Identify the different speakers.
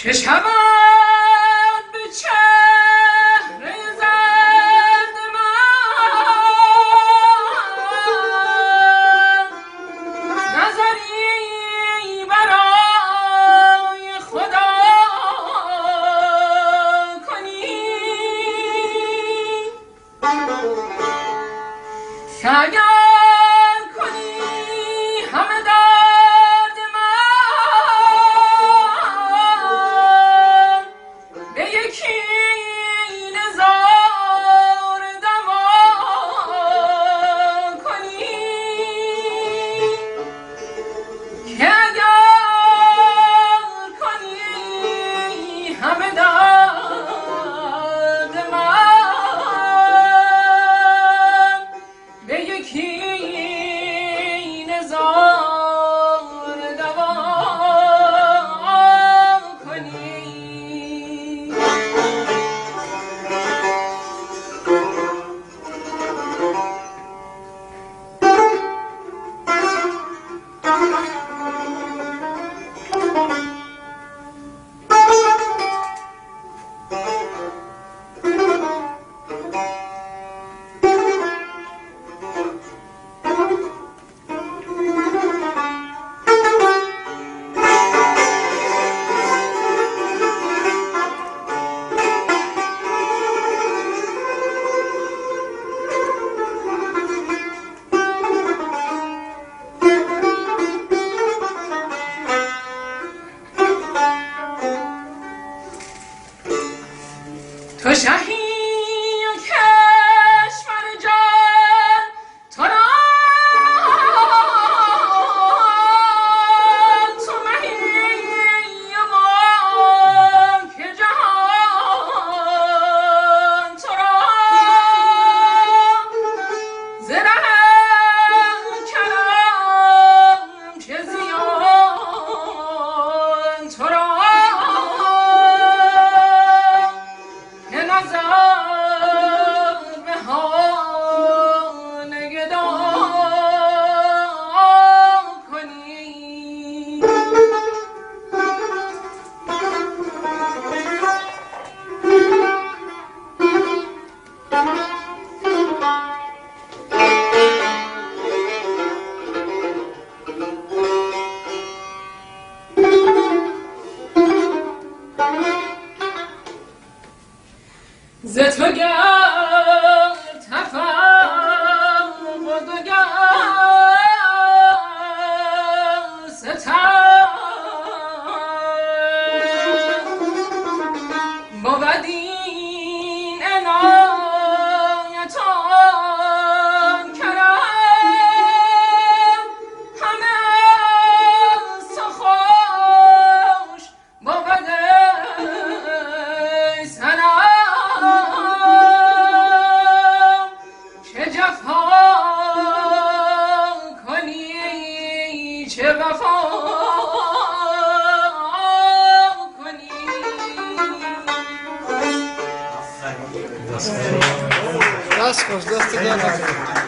Speaker 1: چه شود به چهره زرد من نظری برای خدا کنی اگر کنی همه درد من به یکی نزار دوا کنی که اگر کنی همه درد من به یکی نزار دوا کنی. تو شهی و کشور جان تو را تو مهی ما که جهان تو را ز ره کرم چه زیان تو را ز تو گر تفرق و گر ستم بود این عنایت آن کرم همه از تو خوش بود ای صنم چه وفا کنی.
Speaker 2: دست خوش دست